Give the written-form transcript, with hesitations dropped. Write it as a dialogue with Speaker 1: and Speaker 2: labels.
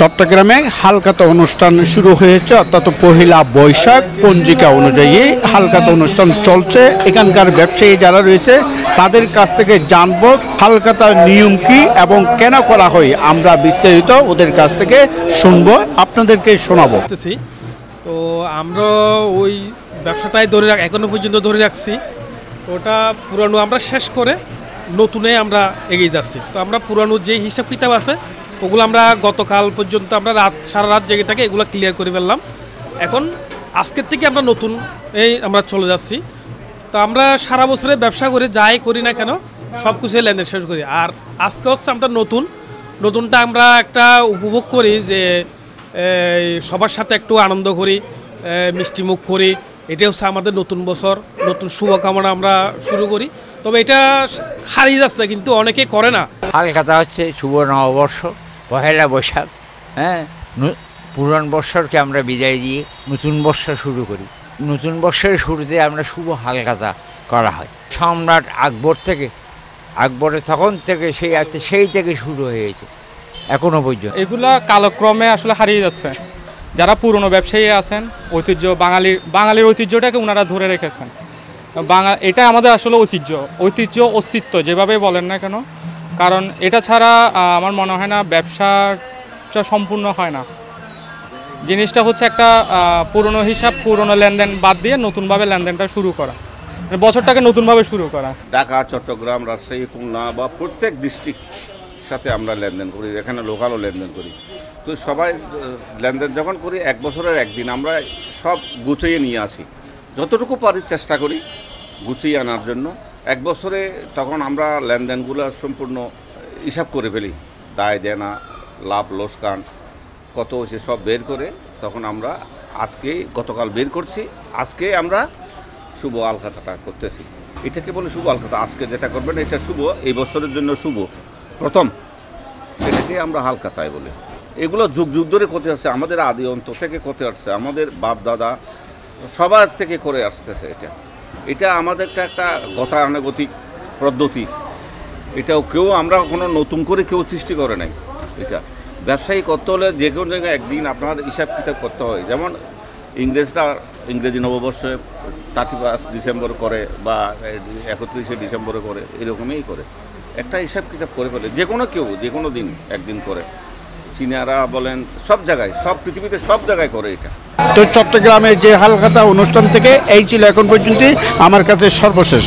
Speaker 1: চট্টগ্রামে হালখাতা অনুষ্ঠান শুরু হয়েছে, অর্থাৎ পহিলা বৈশাখ পঞ্জিকা অনুযায়ী হালখাতা অনুষ্ঠান চলছে। এখানকার ব্যবসায়ী যারা রয়েছে তাদের কাছ থেকে জানবো হালখাতার নিয়ম কি এবং কেন করা হয়। আমরা বিস্তারিত ওদের কাছ থেকে শুনবো, আপনাদেরকে শোনাবো।
Speaker 2: তো আমরা ওই ব্যবসাটাই এখনো পর্যন্ত ধরে রাখছি। ওটা পুরানো আমরা শেষ করে নতুনে আমরা এগিয়ে যাচ্ছি। তো আমরা পুরানো যে হিসাব কিতাব আছে ওগুলো আমরা গতকাল পর্যন্ত আমরা সারা রাত জেগে থেকে এগুলো ক্লিয়ার করে ফেললাম। এখন আজকের থেকে আমরা নতুন আমরা চলে যাচ্ছি। তো আমরা সারা বছরে ব্যবসা করে যাই করি না কেন সব কিছু লেনদেন শেষ করি। আর আজকে হচ্ছে আমরা নতুনটা আমরা একটা উপভোগ করি যে সবার সাথে একটু আনন্দ করি, মিষ্টি মুখ করি। এটা হচ্ছে আমাদের নতুন বছর, নতুন শুভকামনা আমরা শুরু করি। তবে এটা হারিয়ে যাচ্ছে, কিন্তু অনেকে করে না।
Speaker 3: হালখাতা হচ্ছে শুভ নববর্ষ, পহেলা বৈশাখ। পুরান বৎসরকে আমরা বিদায় দিয়ে নতুন বৎসর শুরু করি। নতুন বৎসরের শুরুতে আমরা শুভ হালখাতা করা হয়। সম্রাট আকবরের তখন থেকে সেই থেকে শুরু হয়েছে এখনো পর্যন্ত।
Speaker 4: এগুলা কালক্রমে আসলে হারিয়ে যাচ্ছে। যারা পুরনো ব্যবসায়ী আছেন, বাঙালির ঐতিহ্যটাকে ওনারা ধরে রেখেছেন। এটা আমাদের আসলে ঐতিহ্য অস্তিত্ব যেভাবে বলেন না কেন, কারণ এটা ছাড়া আমার মনে হয় না ব্যবসাটা সম্পূর্ণ হয় না। জিনিসটা হচ্ছে একটা পুরনো হিসাব, পুরনো লেনদেন বাদ দিয়ে নতুনভাবে লেনদেনটা শুরু করা, বছরটাকে নতুনভাবে শুরু করা।
Speaker 5: ঢাকা, চট্টগ্রাম, রাজশাহী, খুলনা বা প্রত্যেক ডিস্ট্রিক্ট সাথে আমরা লেনদেন করি, এখানে লোকালও লেনদেন করি। তো সবাই লেনদেন যখন করি এক বছরের একদিন আমরা সব গুছিয়ে নিয়ে আসি, যতটুকু পারি চেষ্টা করি গুছিয়ে আনার জন্য। এক বছরে তখন আমরা লেনদেনগুলো সম্পূর্ণ হিসাব করে ফেলি, দায় দেনা, লাভ লোকসান কত হয়েছে সব বের করে তখন আমরা গতকাল বের করছি, আজকে আমরা শুভ হালখাতাটা করতেছি। এটাকে বলে শুভ হালখাতা। আজকে যেটা করবেন এটা শুভ, এই বছরের জন্য শুভ প্রথম, সেটাকে আমরা হালখাতায় বলি। এগুলো যুগ যুগ ধরে করতে আসছে, আমাদের আদি অন্ত থেকে করতে আসছে, আমাদের বাপ দাদা সবার থেকে করে আসতেছে। এটা আমাদের একটা গতানুগতিক পদ্ধতি। এটাও আমরা কোনো নতুন করে সৃষ্টি করে নাই। এটা ব্যবসায়ী করতে হলে যে কোনো জায়গায় একদিন আপনার হিসাব কিতাব করতে হয়। যেমন ইংরেজি নববর্ষে 31 ডিসেম্বর করে বা 31শে ডিসেম্বরে করে, এরকমই করে একটা হিসাব কিতাব করে ফেলে। যে কোনো দিন একদিন করে। চীনারা বলেন সব জায়গায়, সব পৃথিবীতে সব জায়গায় করে এটা।
Speaker 1: তো চট্টগ্রামের যে হালখাতা অনুষ্ঠান থেকে এই ছিল এখন পর্যন্ত আমার কাছে সর্বশেষ।